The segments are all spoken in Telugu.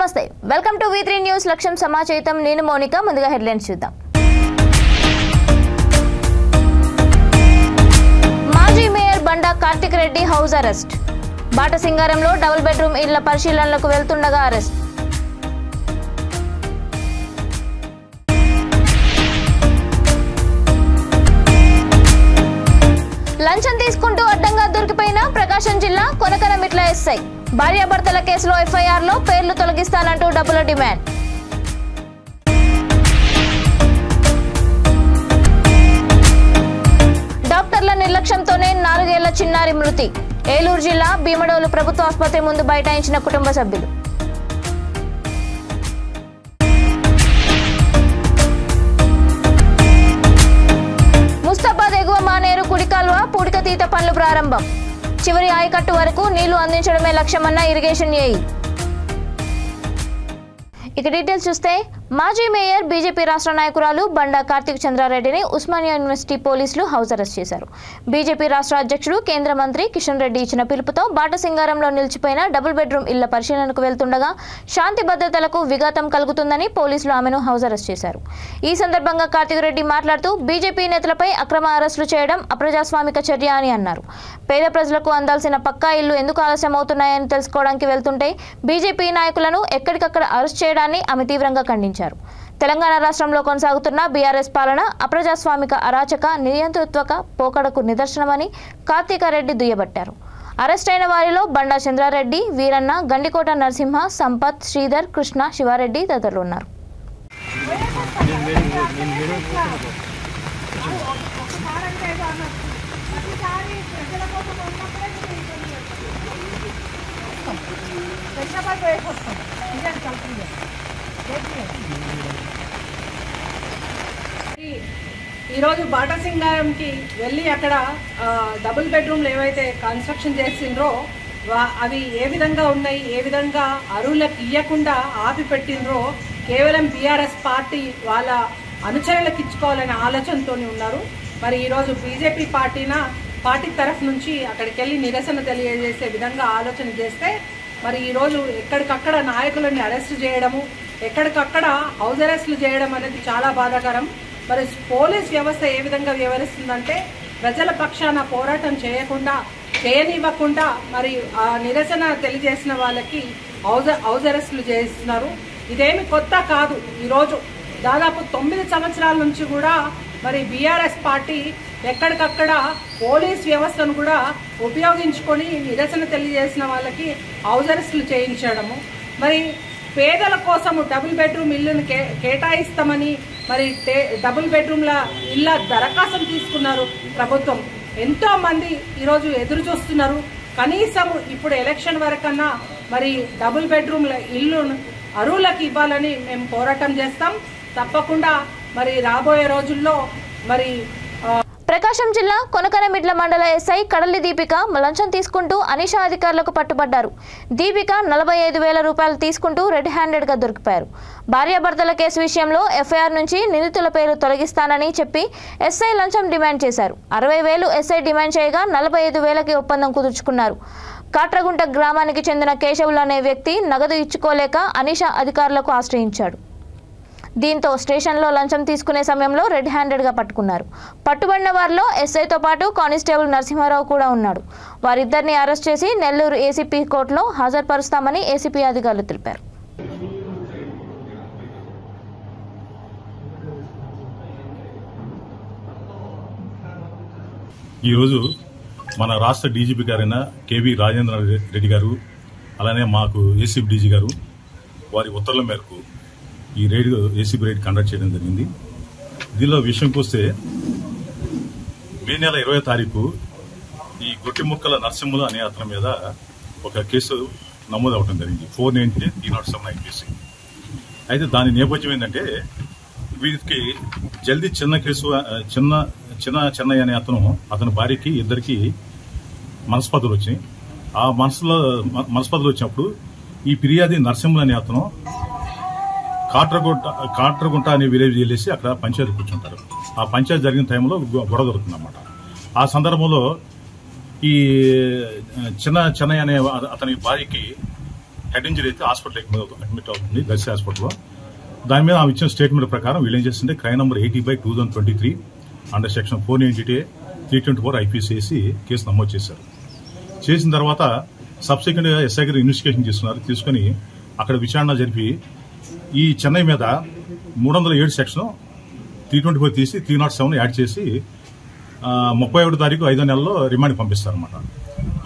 నమస్తే వెల్కమ్ టు V3 న్యూస్ లక్ష్యం సమాచారం నేను మౌనిక ముందుగా హెడ్లైన్స్ చూద్దాం మాజీ mayor Banda Karthik Reddy house arrest బాటసింగారంలో డబుల్ బెడ్రూమ్ ఇళ్ల పరిశీలనలకు వెళ్తుండగా అరెస్ట్ లంచం తీసుకుంటూ అడ్డంగా దొరికిపోయిన ప్రకాశం జిల్లా కొనకనమిట్ల ఎస్ఐ భార్యాభర్తల కేసులో ఎఫ్ఐఆర్ లో పేర్లు తొలగిస్తానంటూ డబ్బుల డిమాండ్ డాక్టర్ల నిర్లక్ష్యంతోనే 4 ఏళ్ల చిన్నారి మృతి ఏలూరు జిల్లా భీమడోలు ప్రభుత్వ ఆసుపత్రి ముందు బైఠాయించిన కుటుంబ సభ్యులు ముస్తాబాద్ ఎగువ మానేరు కుడి కాల్వ పూడికతీత పనులు ప్రారంభం చివరి ఆయకట్టు వరకు నీళ్లు అందించడమే లక్ష్యమన్న ఇరిగేషన్ ఏఈ ఇక డీటెయిల్స్ చూస్తే మాజీ మేయర్ బీజేపీ రాష్ట్ర నాయకురాలు బండా కార్తిక్ చంద్రారెడ్డిని ఉస్మానియా యూనివర్సిటీ పోలీసులు హౌస్ అరెస్ట్ చేశారు. బీజేపీ రాష్ట్ర అధ్యక్షుడు కేంద్ర మంత్రి కిషన్ రెడ్డి ఇచ్చిన పిలుపుతో బాటసింగారంలో నిలిచిపోయిన డబుల్ బెడ్రూమ్ ఇళ్ల పరిశీలనకు వెళ్తుండగా శాంతి భద్రతలకు విఘాతం కలుగుతుందని పోలీసులు ఆమెను హౌస్ అరెస్ట్ చేశారు. ఈ సందర్భంగా కార్తిక్ రెడ్డి మాట్లాడుతూ బీజేపీ నేతలపై అక్రమ అరెస్టులు చేయడం అప్రజాస్వామిక చర్య అని అన్నారు. పేద ప్రజలకు అందాల్సిన పక్కా ఇళ్లు ఎందుకు ఆలస్యం అవుతున్నాయని తెలుసుకోవడానికి వెళ్తుంటే బీజేపీ నాయకులను ఎక్కడికక్కడ అరెస్ట్ చేయడాన్ని ఆమె తీవ్రంగా ఖండించారు. తెలంగాణ రాష్ట్రంలో కొనసాగుతున్న బీఆర్ఎస్ పాలన అప్రజాస్వామిక అరాచక నియంతృత్వక పోకడకు నిదర్శనమని కార్తిక రెడ్డి దుయ్యబట్టారు. అరెస్ట్ అయిన వారిలో బండా చంద్రారెడ్డి, వీరన్న, గండికోట నరసింహ, సంపత్, శ్రీధర్, కృష్ణ, శివారెడ్డి తదితరులు ఉన్నారు. ఈరోజు బాటసింగారంకి వెళ్ళి అక్కడ డబుల్ బెడ్రూమ్లు ఏవైతే కన్స్ట్రక్షన్ చేసిండ్రో అవి ఏ విధంగా ఉన్నాయి, ఏ విధంగా అరువులకు ఇవ్వకుండా ఆపి పెట్టిండ్రో కేవలం బీఆర్ఎస్ పార్టీ వాళ్ళ అనుచరులకు ఇచ్చుకోవాలనే ఆలోచనతో ఉన్నారు. మరి ఈరోజు బీజేపీ పార్టీ తరఫు నుంచి అక్కడికి వెళ్ళి నిరసన తెలియజేసే విధంగా ఆలోచన చేస్తే మరి ఈరోజు ఎక్కడికక్కడ నాయకులని అరెస్ట్ చేయడము, ఎక్కడికక్కడ హౌస్ అరెస్టులు చేయడం అనేది చాలా బాధాకరం. మరి పోలీస్ వ్యవస్థ ఏ విధంగా వ్యవహరిస్తుందంటే ప్రజల పక్షాన పోరాటం చేయనివ్వకుండా మరి ఆ నిరసన తెలియజేసిన వాళ్ళకి హౌస్ అరెస్టులు చేస్తున్నారు. ఇదేమి కొత్త కాదు. ఈరోజు దాదాపు 9 సంవత్సరాల నుంచి కూడా మరి బీఆర్ఎస్ పార్టీ ఎక్కడికక్కడ పోలీస్ వ్యవస్థను కూడా ఉపయోగించుకొని నిరసన తెలియజేసిన వాళ్ళకి హౌస్ అరెస్టులు చేయించడము, మరి పేదల కోసము డబుల్ బెడ్రూమ్ ఇల్లును కేటాయిస్తామని మరి డబుల్ బెడ్రూమ్ల ఇళ్ళ దరఖాస్తు తీసుకున్నారు ప్రభుత్వం. ఎంతో మంది ఈరోజు ఎదురు చూస్తున్నారు. కనీసం ఇప్పుడు ఎలక్షన్ వరకన్నా మరి డబుల్ బెడ్రూమ్ల ఇల్లును అరువులకు ఇవ్వాలని మేము పోరాటం చేస్తాం. తప్పకుండా మరి రాబోయే రోజుల్లో మరి ప్రకాశం జిల్లా కొనకనమిట్ల మండల ఎస్ఐ కడలి దీపిక లంచం తీసుకుంటూ అనిషా అధికారులకు పట్టుబడ్డారు. దీపిక 45,000 రూపాయలు తీసుకుంటూ రెడ్ హ్యాండెడ్ గా దొరికిపోయారు. భార్యాభర్తల కేసు విషయంలో ఎఫ్ఐఆర్ నుంచి నిందితుల పేరు తొలగిస్తానని చెప్పి ఎస్ఐ లంచం డిమాండ్ చేశారు. 60,000 ఎస్ఐ డిమాండ్ చేయగా 45,000కి ఒప్పందం కుదుర్చుకున్నారు. కాట్రగుంట గ్రామానికి చెందిన కేశవులు అనే వ్యక్తి నగదు ఇచ్చుకోలేక అనిషా అధికారులకు ఆశ్రయించాడు. దీంతో స్టేషన్లో లంచం తీసుకునే సమయంలో రెడ్ హ్యాండెడ్ గా పట్టుకున్నారు. పట్టుబడిన వారిలో ఎస్ఐతో పాటు కానిస్టేబుల్ నరసింహారావు కూడా ఉన్నాడు. వారిద్దరిని అరెస్ట్ చేసి నెల్లూరు ఏసీపీ కోర్టులో హాజరుపరుస్తామని ఏసీపీ అధికారులు తెలిపారు. ఈరోజు మన రాష్ట్ర డీజీపీ గారైన కేవీ రాజేంద్ర రెడ్డి గారు, అలానే మాకు ఏసీపీ డీజీ గారు వారి ఉత్తర్వుల మేరకు ఈ రైడ్ ఏసీబీ రైడ్ కండక్ట్ చేయడం జరిగింది. దీనిలో విషయంకి వస్తే మే నెల 20వ తారీఖు ఈ గొట్టిముక్కల నరసింహులు అనే అతని మీద ఒక కేసు నమోదు అవడం జరిగింది. 490-307 కేసు. అయితే దాని నేపథ్యం ఏంటంటే వీరికి జల్దీ చిన్న కేసు చెన్నయ్య అనే అతని భార్యకి ఇద్దరికి మనస్పర్ధలు వచ్చినాయి. ఆ మనస్పర్ధలు వచ్చినప్పుడు ఈ ఫిర్యాది నరసింహులు అనే అతను కాట్రగుంట అనే విలేజ్ వెళ్ళేసి అక్కడ పంచాయతీ కూర్చుంటారు. ఆ పంచాయతీ జరిగిన టైంలో గొడవ దొరుకుతుంది అన్నమాట. ఆ సందర్భంలో ఈ చెన్నయ్య అనే అతని భార్యకి హెడ్ ఇంజరీ అయితే హాస్పిటల్ అడ్మిట్ అవుతుంది దర్శి హాస్పిటల్లో. దాని మీద ఆమె ఇచ్చిన స్టేట్మెంట్ ప్రకారం వీళ్ళు ఏం చేస్తుంటే crime number 80/2023 under section 490A 324 IPC వేసి కేసు నమోదు చేశారు. చేసిన తర్వాత సబ్సిక్వెంట్ గా ఎస్ఐ గారు ఇన్వెస్టిగేషన్ తీసుకుని అక్కడ విచారణ జరిపి ఈ చెన్నై మీద 307 సెక్షన్ 324 తీసి 307 యాడ్ చేసి 31 తారీఖు 5వ నెలలో రిమాండ్ పంపిస్తారన్నమాట.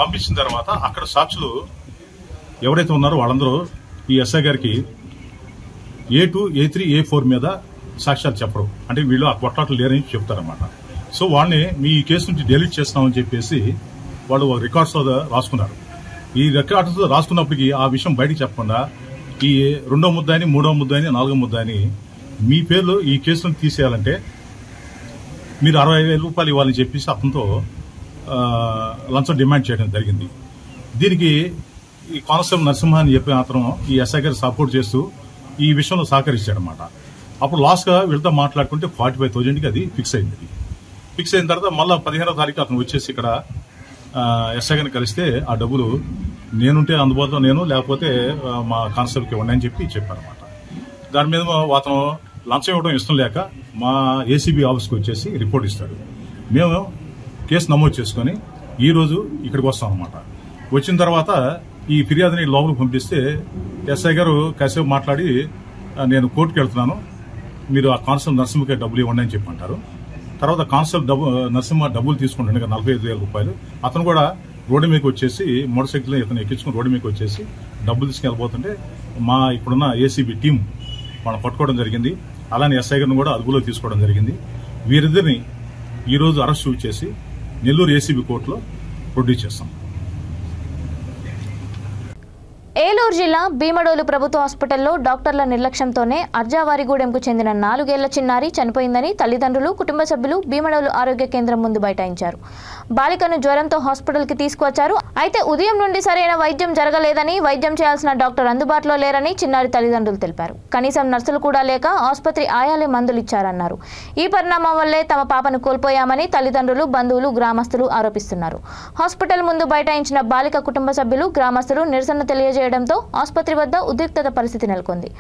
పంపించిన తర్వాత అక్కడ సాక్షులు ఎవరైతే ఉన్నారో వాళ్ళందరూ ఈ ఎస్ఐ గారికి A2, A3, A4 మీద సాక్ష్యాలు చెప్పరు. అంటే వీళ్ళు ఆ కొట్లాట్లు లేరని చెప్తారన్నమాట. సో వాళ్ళని మీ కేసు నుంచి డెలీట్ చేస్తామని చెప్పేసి వాళ్ళు రికార్డ్స్ రాసుకున్నారు. ఈ రికార్డ్స్ రాసుకున్నప్పటికీ ఆ విషయం బయటకు చెప్పకుండా ఈ 2వ ముద్దాయిని, 3వ ముద్దాయిని, 4వ ముద్దాయిని మీ పేర్లు ఈ కేసును తీసేయాలంటే మీరు 60,000 రూపాయలు ఇవ్వాలని చెప్పేసి అతనితో లంచం డిమాండ్ చేయడం జరిగింది. దీనికి ఈ కానిస్టేబుల్ నరసింహ అని చెప్పిన అతను ఈ ఎస్ఐ గారు సపోర్ట్ చేస్తూ ఈ విషయంలో సహకరించాడనమాట. అప్పుడు లాస్ట్ గా వీళ్ళతో మాట్లాడుకుంటే 45,000కి అది ఫిక్స్ అయింది. ఫిక్స్ అయిన తర్వాత మళ్ళీ 15వ తారీఖు అతను వచ్చేసి ఇక్కడ ఎస్ఐ గారిని కలిస్తే ఆ డబ్బులు నేనుంటే అందుబాటులో నేను, లేకపోతే మా కానిస్టేబుల్కి ఇవ్వండి అని చెప్పారనమాట. దాని మీద అతను లంచం ఇవ్వడం ఇష్టం లేక మా ఏసీబీ ఆఫీస్కి వచ్చేసి రిపోర్ట్ ఇస్తాడు. మేము కేసు నమోదు చేసుకుని ఈ రోజు ఇక్కడికి వస్తాం అనమాట. వచ్చిన తర్వాత ఈ ఫిర్యాదుని లోపలికి పంపిస్తే ఎస్ఐ గారు కాసేపు మాట్లాడి నేను కోర్టుకు వెళ్తున్నాను, మీరు ఆ కానిస్టేబుల్ నరసింహకి డబ్బులు ఇవ్వండి అని చెప్పి అంటారు. తర్వాత కానిస్టేబుల్ నరసింహ డబ్బులు తీసుకుంటాడు 45,000 రూపాయలు. అతను కూడా రోడ్డు మీకు వచ్చేసి మోటార్ సైకిల్ ఇతను ఎక్కించుకుని రోడ్డు మీకు వచ్చేసి డబ్బులు తీసుకెళ్ళిపోతుంటే మా ఇప్పుడున్న ఏసీబీ టీం మనం పట్టుకోవడం జరిగింది. అలానే ఎస్ఐ గారిని కూడా అదుపులో తీసుకోవడం జరిగింది. వీరిద్దరిని ఈ రోజు అరెస్ట్ చేసి నెల్లూరు ఏసీబీ కోర్టులో ప్రొడ్యూస్ చేస్తాం. ఏలూరు జిల్లా భీమడోలు ప్రభుత్వ హాస్పిటల్లో డాక్టర్ల నిర్లక్ష్యంతోనే అర్జావారిగూడెంకు చెందిన 4 ఏళ్ల చిన్నారి చనిపోయిందని తల్లిదండ్రులు, కుటుంబ సభ్యులు భీమడోలు ఆరోగ్య కేంద్రం ముందు బైఠాయించారు. బాలికను జ్వరంతో హాస్పిటల్కి తీసుకువచ్చారు. అయితే ఉదయం నుండి సరైన వైద్యం జరగలేదని, వైద్యం చేయాల్సిన డాక్టర్ అందుబాటులో లేరని చిన్నారి తల్లిదండ్రులు తెలిపారు. కనీసం నర్సులు కూడా లేక ఆసుపత్రి ఆయాలే మందులు ఇచ్చారన్నారు. ఈ పరిణామం వల్లే తమ పాపను కోల్పోయామని తల్లిదండ్రులు, బంధువులు, గ్రామస్తులు ఆరోపిస్తున్నారు. హాస్పిటల్ ముందు బైఠాయించిన బాలిక కుటుంబ సభ్యులు, గ్రామస్తులు నిరసన తెలియజేయడంతో ఆసుపత్రి వద్ద ఉద్రిక్తత పరిస్థితి నెలకొంది.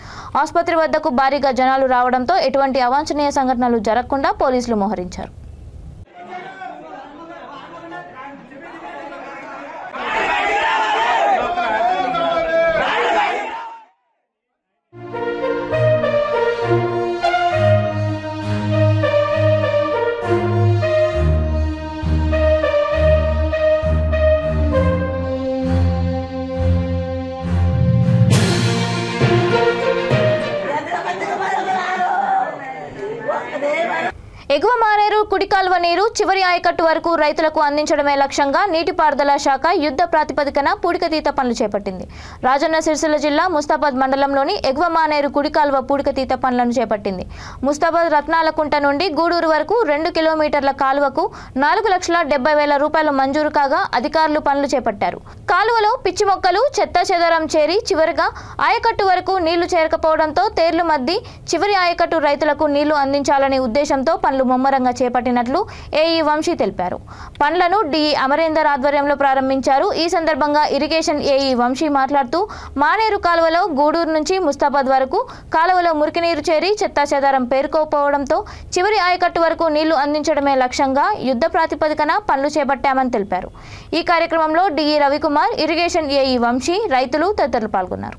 ఆసుపత్రి వద్దకు భారీగా జనాలు రావడంతో ఎటువంటి అవాంఛనీయ సంఘటనలు జరగకుండా పోలీసులు మోహరించారు. ఎగువ మానేరు కుడి కాల్వ నీరు చివరి ఆయకట్టు వరకు రైతులకు అందించడమే లక్ష్యంగా నీటిపారుదల శాఖ యుద్ధ ప్రాతిపదికన పూడికతీత పనులు చేపట్టింది. రాజన్న సిరిసిల్ల జిల్లా ముస్తాబాద్ మండలంలోని ఎగువ మానేరు కుడి కాల్వ పూడికతీత పనులను చేపట్టింది. ముస్తాబాద్ రత్నాలకుంట నుండి గూడూరు వరకు 2 కిలోమీటర్ల కాలువకు 4,70,000 రూపాయలు మంజూరు కాగా అధికారులు పనులు చేపట్టారు. కాలువలో పిచ్చి మొక్కలు, చెత్త చెదరం చేరి చివరిగా ఆయకట్టు వరకు నీళ్లు చేరకపోవడంతో తేర్లు మద్ది చివరి ఆయకట్టు రైతులకు నీళ్లు అందించాలనే ఉద్దేశంతో పనులు ముమ్మరంగా చేపట్టినట్లు ఏఈ వంశీ తెలిపారు. పనులను డిఈ అమరేందర్ ఆధ్వర్యంలో ప్రారంభించారు. ఈ సందర్భంగా ఇరిగేషన్ ఏఈ వంశీ మాట్లాడుతూ మానేరు కాలువలో గూడూరు నుంచి ముస్తాబాద్ వరకు కాలువలో మురికి నీరు చేరి చెత్తా చెదారం పేరుకోకపోవడంతో చివరి ఆయకట్టు వరకు నీళ్లు అందించడమే లక్ష్యంగా యుద్ధ ప్రాతిపదికన పనులు చేపట్టామని తెలిపారు. ఈ కార్యక్రమంలో DE Ravikumar, irrigation AE Vamshi, రైతులు తదితరులు పాల్గొన్నారు.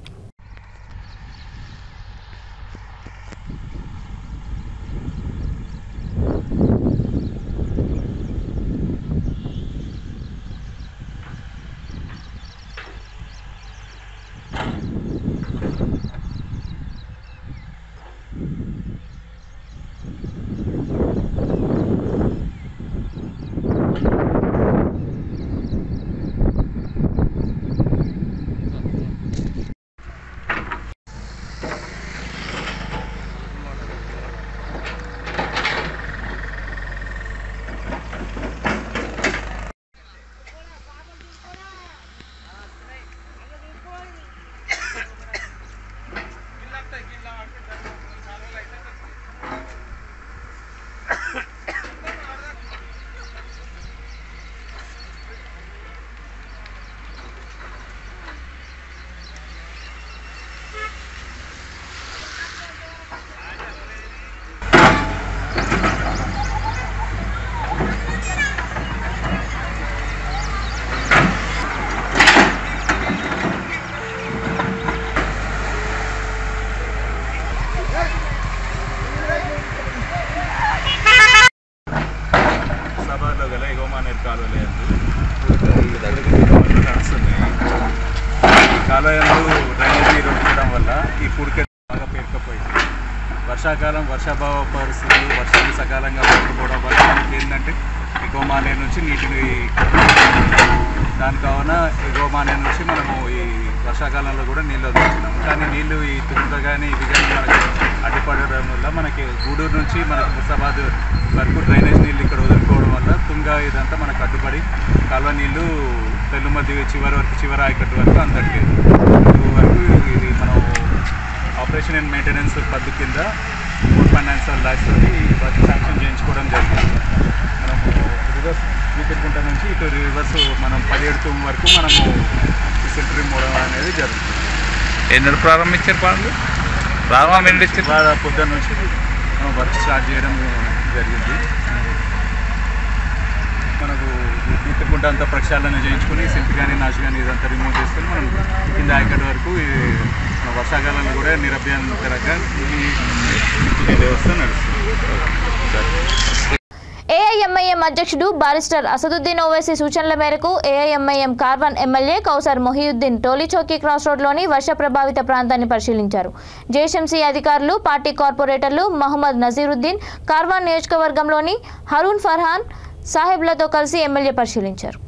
కాలువలు నడుస్తున్నాయి. ఈ కాలువలు డ్రైనేజ్ నీరు ఉండడం వల్ల ఈ పూడిక బాగా పేరుకపోయింది. వర్షాకాలం వర్షాభావ పరిస్థితులు వర్షాలు సకాలంగా పడకపోవడం వల్ల మనకి ఏంటంటే ఈ గోమాలయం నుంచి నీటిని దాని కావున ఈ గోమాలయం నుంచి మనము ఈ వర్షాకాలంలో కూడా నీళ్ళు వదులుతున్నాము. కానీ నీళ్ళు ఈ తుంగ కానీ ఇవి కానీ మనకి అడ్డుపడడం వల్ల మనకి గూడూరు నుంచి మనకి ముస్తాబాద్ వరకు డ్రైనేజ్ నీళ్ళు ఇక్కడ వదులుకోవడం వల్ల తుంగ ఇదంతా మనకు అడ్డుపడి కాలువ నీళ్ళు పెళ్ళుమద్ది చివరి ఆయకట్టు వరకు అందట్లేదు. వరకు ఇది మనం ఆపరేషన్ అండ్ మెయింటెనెన్స్ పద్ధతి కింద 4.97 lakhs వర్క్ శాంక్షన్ చేయించుకోవడం జరిగింది. మనము రివర్స్ చూపెట్టుకుంటా నుంచి ఇటు రివర్స్ మనం 17 వరకు మనము సెంటరీ మోడల్ అనేది జరుగుతుంది. ఎన్నడూ ప్రారంభించారు పనులు? పొద్దున్న నుంచి మనం వర్క్ స్టార్ట్ చేయడం జరిగింది. మనకు చూపెట్టుకుంటా అంతా ప్రక్షాళన చేయించుకొని సింప్ కానీ నాశ కానీ ఇదంతా రిమూవ్ చేసుకొని మనం కింద ఆయకట్ వరకు వర్షాకాలంలో కూడా నిరభ్యంతరంగా ఈ వ్యవస్థ నడుస్తుంది. ఏఐఎంఐఎం అధ్యక్షుడు బారిస్టర్ అసదుద్దీన్ ఓవైసీ సూచనల మేరకు ఏఐఎంఐఎం కార్వాన్ ఎమ్మెల్యే కౌసర్ మొహియుద్దీన్ టోలీచౌకీ క్రాస్ రోడ్లోని వర్ష ప్రభావిత ప్రాంతాన్ని పరిశీలించారు. జేఎస్ఎంసీ అధికారులు, పార్టీ కార్పొరేటర్లు మహమ్మద్ నజీరుద్దీన్, కార్వాన్ నియోజకవర్గంలోని హరూన్ ఫర్హాన్ సాహెబ్లతో కలిసి ఎమ్మెల్యే పరిశీలించారు.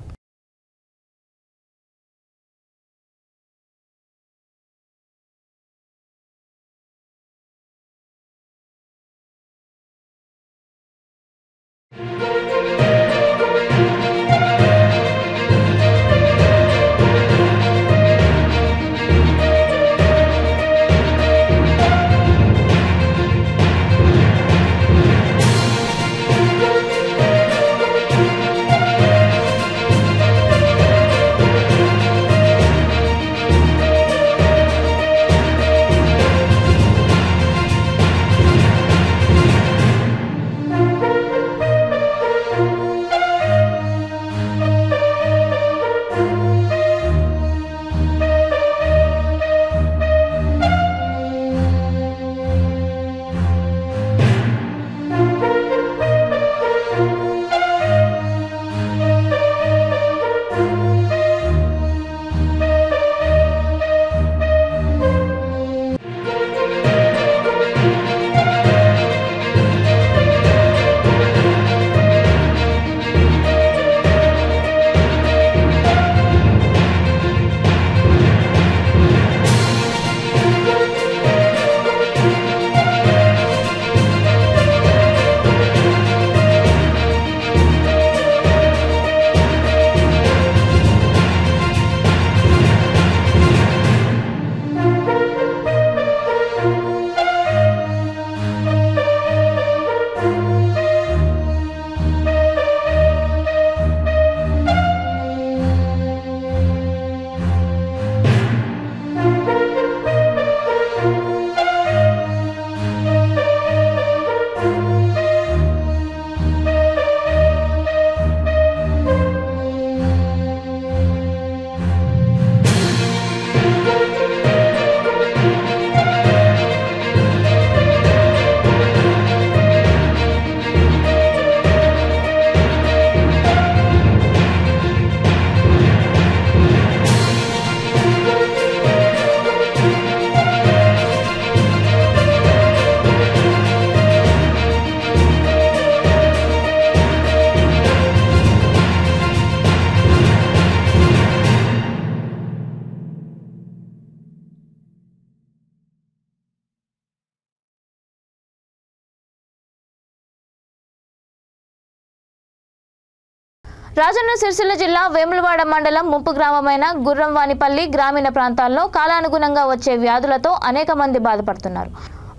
రాజన్న సిరిసిల్ల జిల్లా వేములవాడ మండలం ముంపు గ్రామమైన గుర్రంవానిపల్లి గ్రామీణ ప్రాంతాల్లో కాలానుగుణంగా వచ్చే వ్యాధులతో అనేక మంది బాధపడుతున్నారు.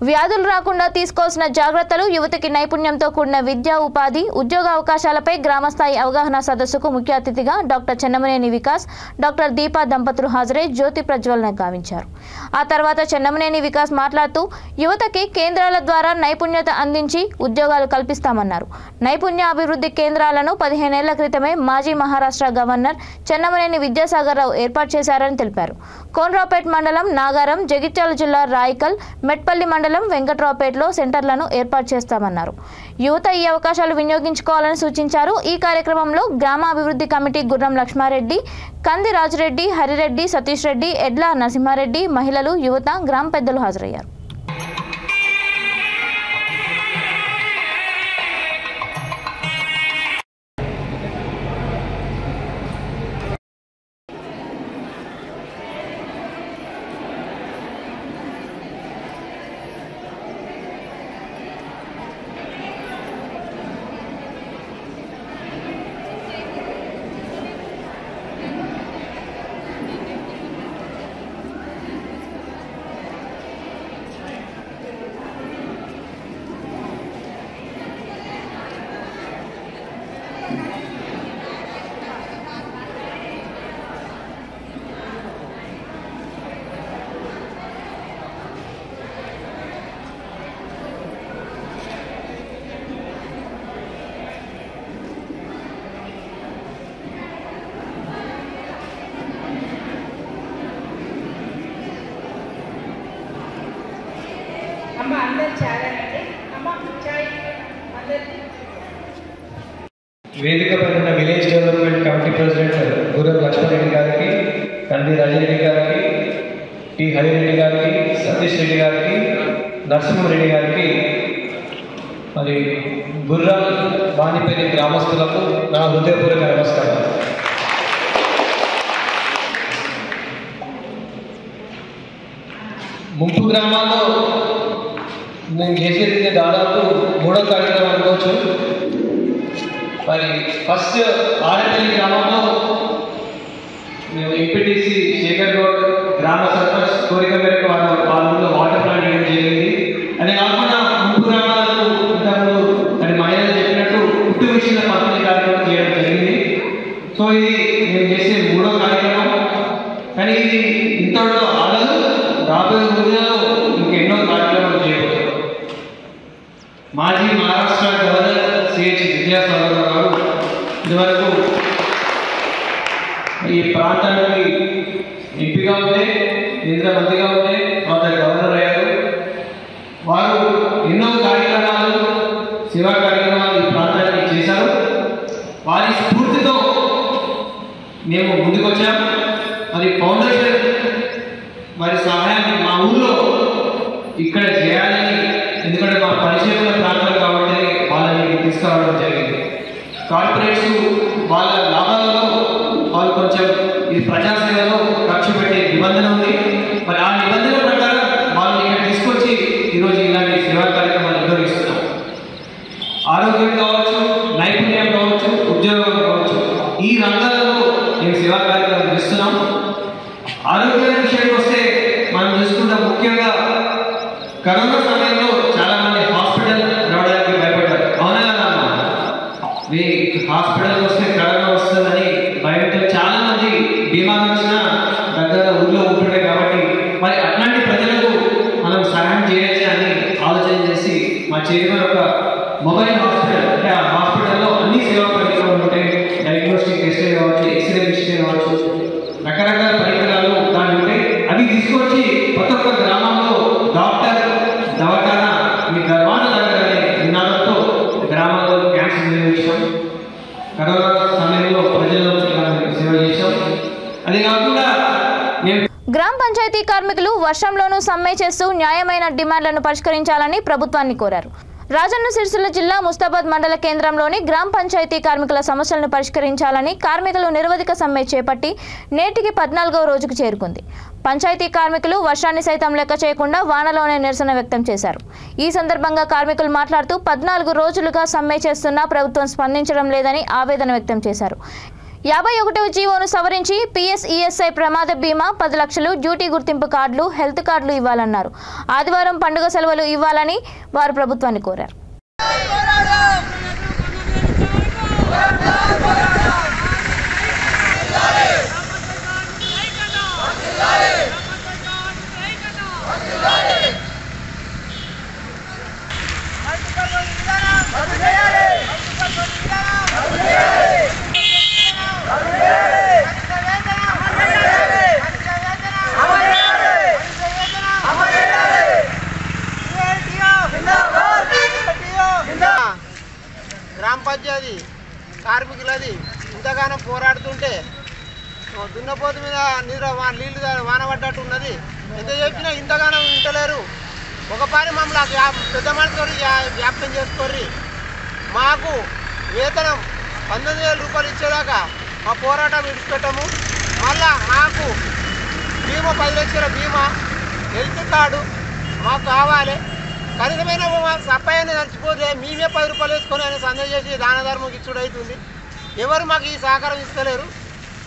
వ్యాధులు రాకుండా తీసుకోవాల్సిన జాగ్రత్తలు, యువతకి నైపుణ్యంతో కూడిన విద్యా, ఉపాధి, ఉద్యోగ అవకాశాలపై గ్రామస్థాయి అవగాహన సదస్సుకు ముఖ్య అతిథిగా డాక్టర్ చెన్నమనేని వికాస్, డాక్టర్ దీపా దంపతులు హాజరై జ్యోతి ప్రజ్వలన గావించారు. ఆ తర్వాత చెన్నమనేని వికాస్ మాట్లాడుతూ యువతకి కేంద్రాల ద్వారా నైపుణ్యత అందించి ఉద్యోగాలు కల్పిస్తామన్నారు. నైపుణ్య అభివృద్ధి కేంద్రాలను 15 ఏళ్ల క్రితమే మాజీ మహారాష్ట్ర గవర్నర్ చెన్నమనేని విద్యాసాగర్ రావు ఏర్పాటు చేశారని తెలిపారు. కోనరావుపేట మండలం నాగారం, జగిత్యాల జిల్లా రాయికల్, మెట్పల్లి మండలం వెంకట్రావుపేటలో సెంటర్లను ఏర్పాటు చేస్తామన్నారు. యువత ఈ అవకాశాలు వినియోగించుకోవాలని సూచించారు. ఈ కార్యక్రమంలో గ్రామాభివృద్ధి కమిటీ గుర్రం లక్ష్మారెడ్డి, కంది రాజరెడ్డి, హరిరెడ్డి, సతీష్ రెడ్డి, ఎడ్ల నరసింహారెడ్డి, మహిళలు, యువత, గ్రామ పెద్దలు హాజరయ్యారు. వేదిక పైన విలేజ్ డెవలప్మెంట్ కమిటీ ప్రెసిడెంట్ గుర్రం లక్ష్మారెడ్డి గారికి, కంది రాజరెడ్డి గారికి, టి హరిరెడ్డి గారికి, సతీష్ రెడ్డి గారికి, నరసింహారెడ్డి గారికి, మరి గుర్రం వాణిపల్లి గ్రామస్తులకు నా హృదయపూర్వక నమస్కారం. ముంపు గ్రామాల్లో నేను చేసేది దాదాపు 3వ కార్యక్రమం అనుకోవచ్చు. మరి ఫస్ట్ ఆడపల్లి గ్రామంలో మేము ఎంపీటీసీ శేఖర్ గౌడ్ గ్రామ సర్పంచ్ కోరిక మేరకు వాళ్ళ వాటర్ ప్లాంట్ వేయడం జరిగింది. అది కాకుండా ముంపు గ్రామాలకు ఇంతకుముందు అది మహిళలు చెప్పినట్టు పుట్టు మిషన్ల పంపిణీ కార్యక్రమం చేయడం జరిగింది. సో ఇది మేము చేసే 3వ కార్యక్రమం. కానీ ఇది ఇంతలో ఆడదు, రాబోయే రోజులలో ఇంకెన్నో కార్యక్రమాలు చేయబోతాం. మాజీ మహారాష్ట్ర గవర్నర్ సిహెచ్ విద్యాసాగర్ గారు ఇదివరకు ఈ ప్రాంతానికి ఎంపీగా ఉంటే, కేంద్ర మంత్రిగా ఉంటే, తర్వాత గవర్నర్ అయ్యారు. వారు ఎన్నో కార్యక్రమాలు, సేవా కార్యక్రమాలు ఈ ప్రాంతానికి చేశారు. వారి స్ఫూర్తితో మేము ముందుకొచ్చాం. మరి ఫౌండేషన్ వారి సహాయాన్ని మా ఊళ్ళో ఇక్కడ చేయాలని, ఎందుకంటే మా పరిచయం ప్రాంతాలు కాబట్టి వాళ్ళని తీసుకురావడం జరిగింది. కార్పొరేట్స్ వాళ్ళ లాభాలలో వాళ్ళు కొంచెం ఈ ప్రజాసేవలో ఖర్చు పెట్టే నిబంధన ఉంది. మరి ఆ నిబంధన ప్రకారం వాళ్ళని ఇక్కడ తీసుకొచ్చి ఈరోజు ఇలాంటి సేవా కార్యక్రమాలు నిర్వహిస్తున్నాం. ఆరోగ్యం కావచ్చు, నైపుణ్యం కావచ్చు, ఉద్యోగం కావచ్చు, ఈ రంగాలలో మేము సేవా కార్యక్రమాలు చేస్తున్నాం. ఆరోగ్య విషయానికి వస్తే మనం చూసుకుంటాం, ముఖ్యంగా కరోనా సమయంలో చాలా మంది హాస్పిటల్ రావడానికి భయపడ్డారు. అవునా కదా? మీ హాస్పిటల్కి వస్తే కరోనా వస్తుందని భయంతో చాలా మంది బీమాలు వచ్చిన దగ్గర ఊళ్ళో ఉంటుండే. కాబట్టి మరి అట్లాంటి ప్రజలకు మనం సహాయం చేయొచ్చు అని ఆలోచన చేసి మా చైర్మన్ ఒక మొబైల్ హాస్పిటల్, అంటే ఆ హాస్పిటల్లో అన్ని సేవా పరికరాలు ఉంటాయి. డయాగ్నోస్టిక్ టెస్ట్ కావచ్చు, ఎక్స్రే మిషన్ కావచ్చు, రకరకాల పరికరాలు దాన్ని ఉంటాయి. అవి తీసుకొచ్చి ప్రతి ఒక్క గ్రామంలో డాక్టర్ దవాఖానా మీ గర్వాన దగ్గరనే నినాదంతో గ్రామాల్లో క్యాంప్స్ నిర్వహించాం. కరోనా సమయంలో ప్రజలకు సేవ చేశాం. అదే కాకుండా గ్రామ పంచాయతీ కార్మికులు వర్షంలోనూ సమ్మె చేస్తూ న్యాయమైన డిమాండ్లను పరిష్కరించాలని ప్రభుత్వాన్ని కోరారు. రాజన్న సిరిసిల్ల జిల్లా ముస్తాబాద్ మండల కేంద్రంలోని గ్రామ పంచాయతీ కార్మికుల సమస్యలను పరిష్కరించాలని కార్మికులు నిరవధిక సమ్మె చేపట్టి నేటికి 14వ రోజుకు చేరుకుంది. పంచాయతీ కార్మికులు వర్షాన్ని సైతం లెక్క చేయకుండా వానలోనే నిరసన వ్యక్తం చేశారు. ఈ సందర్భంగా కార్మికులు మాట్లాడుతూ 14 రోజులుగా సమ్మె చేస్తున్నా ప్రభుత్వం స్పందించడం లేదని ఆవేదన వ్యక్తం చేశారు. 51వ జీవోను సవరించి PSESI ప్రమాద బీమా, 10 లక్షలు, డ్యూటీ గుర్తింపు కార్డులు, హెల్త్ కార్డులు ఇవ్వాలన్నారు. ఆదివారం పండుగ సెలవులు ఇవ్వాలని వారు ప్రభుత్వాన్ని కోరారు. ఉపాధ్యాయుది కార్మికులది ఇంతగానో పోరాడుతుంటే దున్నపోతు మీద నీళ్ళు వాన పడ్డట్టు ఉన్నది. ఎంత చెప్పినా ఇంతగానో వింటలేరు. ఒక పని మమ్మల్ని పెద్ద మనతో వ్యాప్తం చేసుకోర్రి. మాకు వేతనం 19,000 రూపాయలు ఇచ్చేదాకా మా పోరాటం విడిచిపెట్టము. మళ్ళా మాకు బీమా 10 లక్షల బీమా, హెల్త్ కార్డు మాకు కావాలి. కనీసమైన సప్పాయని చచ్చిపోతే మేమే 10 రూపాయలు వేసుకొని ఆయన సందేహం చేసి దాన ధర్మం ఇచ్చుడు అవుతుంది. ఎవరు మాకు ఈ సహకారం ఇస్తలేరు.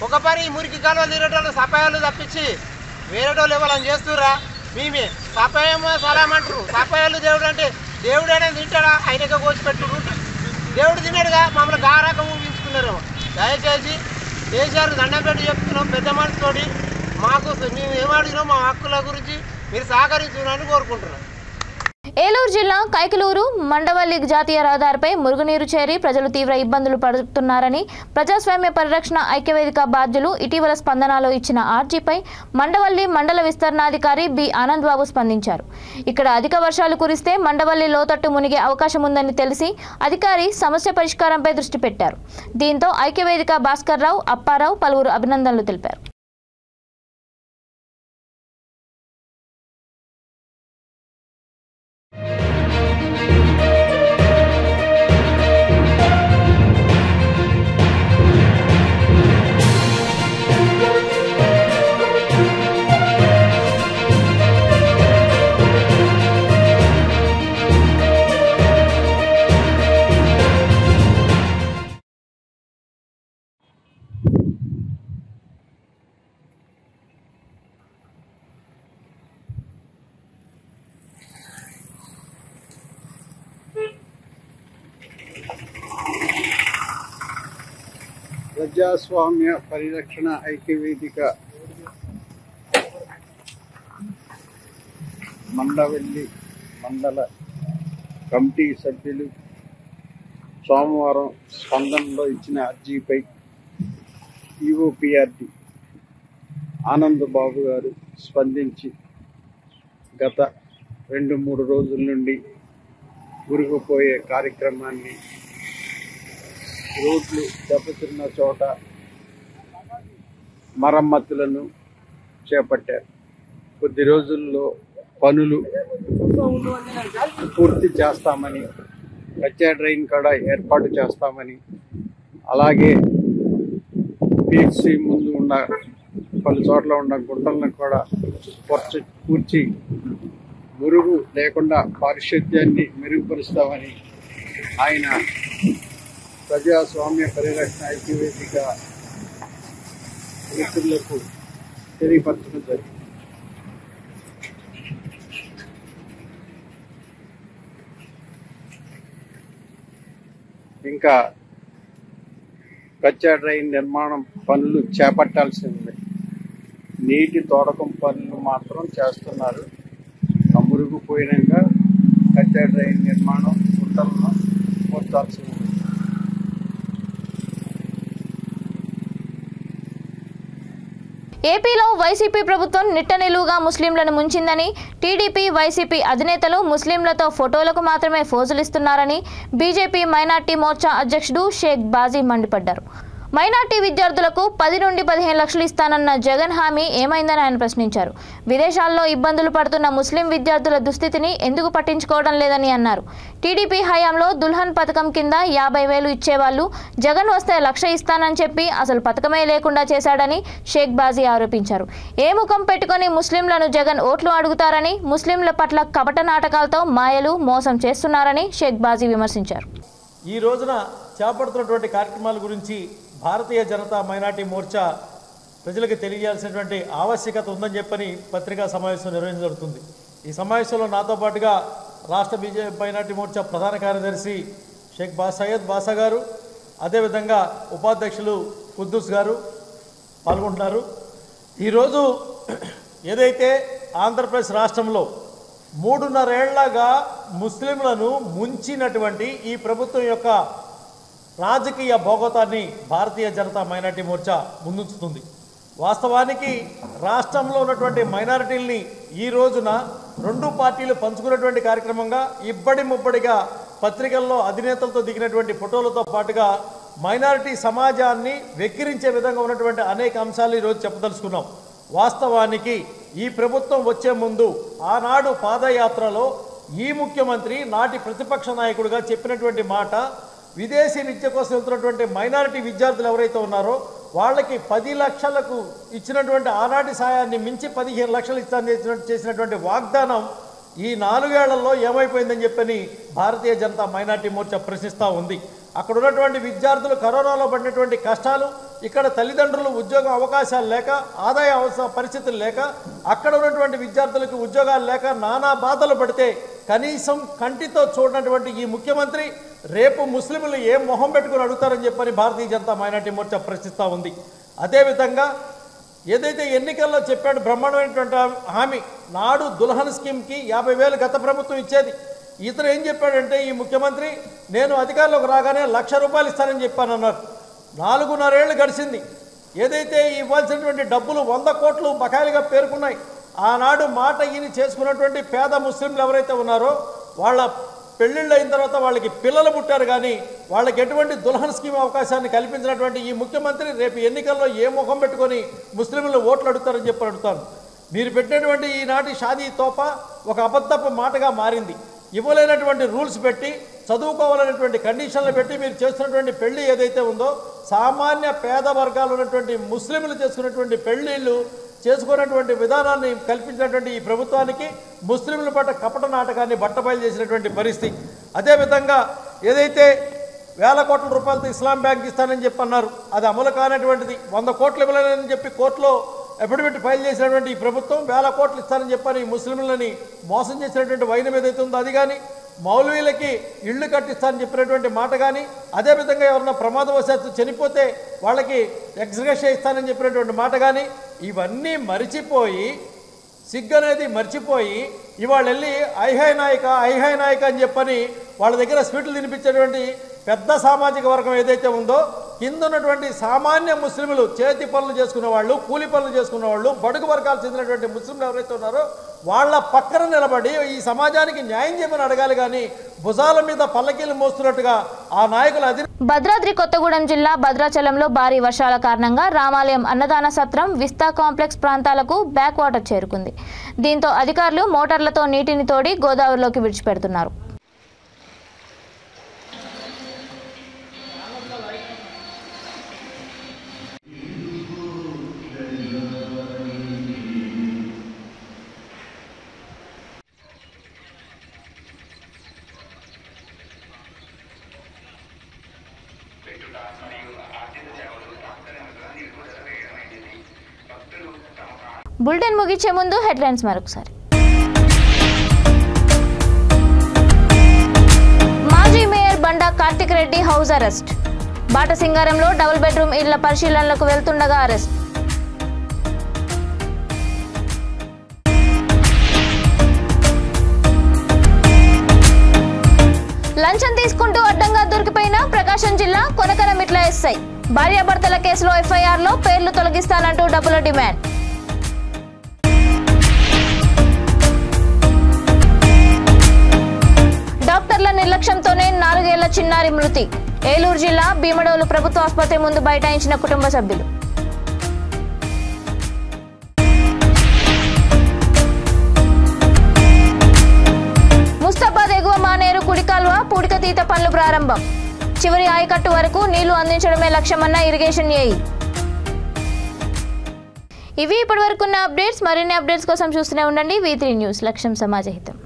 ఒక పని మురికి కాలువలు తిరగటోళ్ళు సపాయాలు తప్పించి వేరేటోళ్ళు ఎవరని చేస్తురా. మేమే సపాయమో సలాం అంటారు. సపాయాలు దేవుడు అంటే దేవుడు అనేది తింటాడా? ఆయనకే కోసి పెట్టుడు. దేవుడు తిన్నాడుగా, మమ్మల్ని గారాకం ఊహించుకున్నారు. దయచేసి కేసీఆర్ దండం పెట్టి చెప్తున్నాం, పెద్ద మనసుతోటి మాకు మేము ఏమడిగినాం మా హక్కుల గురించి మీరు సహకరించాలని కోరుకుంటున్నాం. ఏలూరు జిల్లా కైకలూరు మండవల్లి జాతీయ రహదారిపై మురుగునీరు చేరి ప్రజలు తీవ్ర ఇబ్బందులు పడుతున్నారని ప్రజాస్వామ్య పరిరక్షణ ఐక్యవేదిక బాధ్యులు ఇటీవల స్పందనలో ఇచ్చిన ఆర్జీపై మండవల్లి మండల విస్తరణాధికారి బి ఆనంద్ బాబు స్పందించారు. ఇక్కడ అధిక వర్షాలు కురిస్తే మండవల్లి లోతట్టు మునిగే అవకాశం ఉందని తెలిసి అధికారి సమస్య పరిష్కారంపై దృష్టి పెట్టారు. దీంతో ఐక్యవేదిక భాస్కర్ రావు, అప్పారావు పలువురు అభినందనలు తెలిపారు. ప్రజాస్వామ్య పరిరక్షణ ఐక్యవేదిక మండవల్లి మండల కమిటీ సభ్యులు సోమవారం స్పందనలో ఇచ్చిన అర్జీపై ఈఓపీఆర్టీ ఆనంద్ బాబు గారు స్పందించి గత 2-3 రోజుల నుండి మురిగిపోయే కార్యక్రమాన్ని, రోడ్లు దెబ్బతిన్న చోట మరమ్మతులను చేపట్టారు. కొద్ది రోజుల్లో పనులు పూర్తి చేస్తామని, కచ్చా డ్రైన్ కూడా ఏర్పాటు చేస్తామని, అలాగే పిహెచ్సి ముందు ఉన్న పలు చోట్ల ఉన్న గుంటలను కూడా పూర్చి మురుగు లేకుండా పారిశుద్ధ్యాన్ని మెరుగుపరుస్తామని ఆయన ప్రజాస్వామ్య పరిరక్షణ ఐక్యవేదిక మిత్రులకు తెలియపరచడం జరిగింది. ఇంకా కచ్చా డ్రైన్ నిర్మాణం పనులు చేపట్టాల్సి ఉంది. నీటి తోడకం పనులు మాత్రం చేస్తున్నారు. మురిగిపోయినాక కచ్చా డ్రైన్ నిర్మాణం గుంటలను పూర్చాల్సి ఉంది. ఏపీలో వైసీపీ ప్రభుత్వం నిట్టనిలువుగా ముస్లింలను ముంచిందని, టీడీపీ వైసీపీ అధినేతలు ముస్లింలతో ఫోటోలకు మాత్రమే ఫోజులిస్తున్నారని బీజేపీ మైనార్టీ మోర్చా అధ్యక్షుడు షేక్ బాజీ మండిపడ్డారు. మైనార్టీ విద్యార్థులకు 10 నుండి 15 లక్షలు ఇస్తానన్న జగన్ హామీ ఏమైందని ఆయన ప్రశ్నించారు. విదేశాల్లో ఇబ్బందులు పడుతున్న ముస్లిం విద్యార్థుల దుస్థితిని ఎందుకు పట్టించుకోవడం లేదని అన్నారు. టీడీపీ హయాంలో దుల్హన్ పథకం కింద 50,000 ఇచ్చేవాళ్లు, జగన్ వస్తే 1,00,000 ఇస్తానని చెప్పి అసలు పథకమే లేకుండా చేశాడని షేక్ బాజీ ఆరోపించారు. ఏ ముఖం పెట్టుకుని ముస్లింలను జగన్ ఓట్లు అడుగుతారని, ముస్లింల పట్ల కపట నాటకాలతో మాయలు మోసం చేస్తున్నారని షేక్ బాజీ విమర్శించారు. ఈ రోజున చేపడుతున్నటువంటి కార్యక్రమాల గురించి భారతీయ జనతా మైనార్టీ మోర్చా ప్రజలకు తెలియజేయాల్సినటువంటి ఆవశ్యకత ఉందని చెప్పని పత్రికా సమావేశం నిర్వహించబడుతుంది. ఈ సమావేశంలో నాతో పాటుగా రాష్ట్ర బీజేపీ మైనార్టీ మోర్చా ప్రధాన కార్యదర్శి షేక్ సయ్యద్ బాసా గారు, అదేవిధంగా ఉపాధ్యక్షులు కుద్దూస్ గారు పాల్గొంటున్నారు. ఈరోజు ఏదైతే ఆంధ్రప్రదేశ్ రాష్ట్రంలో 3.5 ఏళ్లగా ముస్లింలను ముంచినటువంటి ఈ ప్రభుత్వం యొక్క రాజకీయ భోగతాన్ని భారతీయ జనతా మైనార్టీ మోర్చా ముందుంచుతుంది. వాస్తవానికి రాష్ట్రంలో ఉన్నటువంటి మైనారిటీల్ని ఈ రోజున 2 పార్టీలు పంచుకున్నటువంటి కార్యక్రమంగా ఇబ్బడి ముబ్బడిగా పత్రికల్లో అధినేతలతో దిగినటువంటి ఫోటోలతో పాటుగా మైనారిటీ సమాజాన్ని వెక్కిరించే విధంగా ఉన్నటువంటి అనేక అంశాలు ఈరోజు చెప్పదలుచుకున్నాం. వాస్తవానికి ఈ ప్రభుత్వం వచ్చే ముందు ఆనాడు పాదయాత్రలో ఈ ముఖ్యమంత్రి నాటి ప్రతిపక్ష నాయకుడిగా చెప్పినటువంటి మాట, విదేశీ విద్య కోసం వెళ్తున్నటువంటి మైనారిటీ విద్యార్థులు ఎవరైతే ఉన్నారో వాళ్ళకి 10 లక్షలకు ఇచ్చినటువంటి ఆనాటి సాయాన్ని మించి 15 లక్షలు ఇస్తానని చేసినటువంటి వాగ్దానం ఈ 4 ఏళ్లలో ఏమైపోయిందని చెప్పని భారతీయ జనతా మైనారిటీ మోర్చా ప్రశ్నిస్తూ ఉంది. అక్కడ ఉన్నటువంటి విద్యార్థులు కరోనాలో పడినటువంటి కష్టాలు, ఇక్కడ తల్లిదండ్రులు ఉద్యోగ అవకాశాలు లేక, ఆదాయ పరిస్థితులు లేక, అక్కడ ఉన్నటువంటి విద్యార్థులకు ఉద్యోగాలు లేక నానా బాధలు పడితే కనీసం కంటితో చూడనటువంటి ఈ ముఖ్యమంత్రి రేపు ముస్లింలు ఏం మొహం పెట్టుకుని అడుగుతారని చెప్పని భారతీయ జనతా మైనారిటీ మోర్చా ప్రశ్నిస్తూ ఉంది. అదేవిధంగా ఏదైతే ఎన్నికల్లో చెప్పాడు బ్రహ్మాండమైనటువంటి హామీ, నాడు దుల్హన్ స్కీమ్కి 50,000 గత ప్రభుత్వం ఇచ్చేది. ఇతను ఏం చెప్పాడంటే ఈ ముఖ్యమంత్రి, నేను అధికారంలోకి రాగానే ₹1,00,000 ఇస్తానని చెప్పానన్నారు. 4.5 ఏళ్ళు గడిచింది. ఏదైతే ఇవ్వాల్సినటువంటి డబ్బులు 100 కోట్లు బకాయిలుగా పేర్కొన్నాయి. ఆనాడు మాట ఈయన చేసుకున్నటువంటి పేద ముస్లింలు ఎవరైతే ఉన్నారో వాళ్ళ పెళ్ళిళ్ళు అయిన తర్వాత వాళ్ళకి పిల్లలు పుట్టారు, కానీ వాళ్ళకి ఎటువంటి దుల్హన్ స్కీమ్ అవకాశాన్ని కల్పించినటువంటి ఈ ముఖ్యమంత్రి రేపు ఎన్నికల్లో ఏ ముఖం పెట్టుకొని ముస్లింలు ఓట్లు అడుగుతారని చెప్పి అడుగుతాను. మీరు పెట్టినటువంటి ఈనాటి షాదీ తోపా ఒక అబద్ధపు మాటగా మారింది. ఇవ్వలేనటువంటి రూల్స్ పెట్టి, చదువుకోవాలనేటువంటి కండిషన్లు పెట్టి మీరు చేస్తున్నటువంటి పెళ్లి ఏదైతే ఉందో, సామాన్య పేద వర్గాలు ఉన్నటువంటి ముస్లింలు చేసుకున్నటువంటి పెళ్లిళ్ళు చేసుకున్నటువంటి విధానాన్ని కల్పించినటువంటి ఈ ప్రభుత్వానికి ముస్లింల పట్ల కపట నాటకాన్ని బట్టబయలు చేసినటువంటి పరిస్థితి. అదేవిధంగా ఏదైతే ₹1,000 కోట్లతో ఇస్లాం బ్యాంక్ ఇస్తానని చెప్పి అన్నారు, అది అమలు కానటువంటిది. 100 కోట్లు ఇవ్వలేనని చెప్పి కోర్టులో అఫిడవిట్ ఫైల్ చేసినటువంటి ఈ ప్రభుత్వం 1,000 కోట్లు ఇస్తానని చెప్పని ముస్లింలని మోసం చేసినటువంటి వైనం ఏదైతే ఉందో అది కానీ, మౌలవీలకి ఇళ్ళు కట్టిస్తానని చెప్పినటువంటి మాట కానీ, అదేవిధంగా ఎవరన్నా ప్రమాదవశాత్తు చనిపోతే వాళ్ళకి ఎక్స్గ్రేషియా ఇస్తానని చెప్పినటువంటి మాట కానీ, ఇవన్నీ మరిచిపోయి, సిగ్గు అనేది మర్చిపోయి ఇవాళ వెళ్ళి ఐహాయ్ నాయక అని చెప్పని వాళ్ళ దగ్గర స్వీట్లు తినిపించేటువంటి పెద్ద సామాజిక వర్గం ఏదైతే ఉందో, కింద ఉన్నటువంటి సామాన్య ముస్లింలు, చేతి పనులు చేసుకునే వాళ్ళు, కూలి పనులు చేసుకునే వాళ్ళు, బడుగు వర్గాలు చెందినటువంటి ముస్లింలు ఎవరైతే ఉన్నారో వాళ్ళ పక్కన నిలబడి ఈ సమాజానికి న్యాయం చేయమని అడగాలి, కానీ భుజాల మీద పల్లకీలు మోస్తున్నట్టుగా ఆ నాయకులు భద్రాద్రి కొత్తగూడెం జిల్లా భద్రాచలంలో భారీ వర్షాల కారణంగా రామాలయం అన్నదాన సత్రం, విస్తా కాంప్లెక్స్ ప్రాంతాలకు బ్యాక్ వాటర్ చేరుకుంది. దీంతో అధికారులు మోటార్లతో నీటిని తోడి గోదావరిలోకి విడిచిపెడుతున్నారు. బులెటిన్ ముగించే ముందు హెడ్లైన్స్ మరొకసారి. మాజీ mayor Banda Karthik Reddy house arrest. బాటసింగారంలో డబుల్ బెడ్రూమ్ ఇళ్ల పరిశీలనలకు వెళ్తుండగా అరెస్ట్. లంచం తీసుకుంటూ అడ్డంగా దొరికిపోయిన ప్రకాశం జిల్లా కొనకనమిట్ల ఎస్ఐ. భార్యాభర్తల కేసులో ఎఫ్ఐఆర్లో పేర్లు తొలగిస్తానంటూ డబ్బుల డిమాండ్. డాక్టర్ల నిర్లక్ష్యంతోనే 4 ఏళ్ల చిన్నారి మృతి. ఏలూరు జిల్లా భీమడోలు ప్రభుత్వ ఆసుపత్రి ముందు బైఠాయించిన కుటుంబ సభ్యులు. ముస్తాబాద్ ఎగువ మానేరు కుడికాల్వ పూడికతీత పనులు ప్రారంభం. చివరి ఆయకట్టు వరకు నీళ్లు అందించడమే లక్ష్యమన్న ఇరిగేషన్ ఏఈ. ఇవి ఇప్పటివరకున్న అప్డేట్స్. మరిన్ని అప్డేట్స్ కోసం చూస్తూనే ఉండండి V3 న్యూస్. లక్ష్యం సమాజహితం.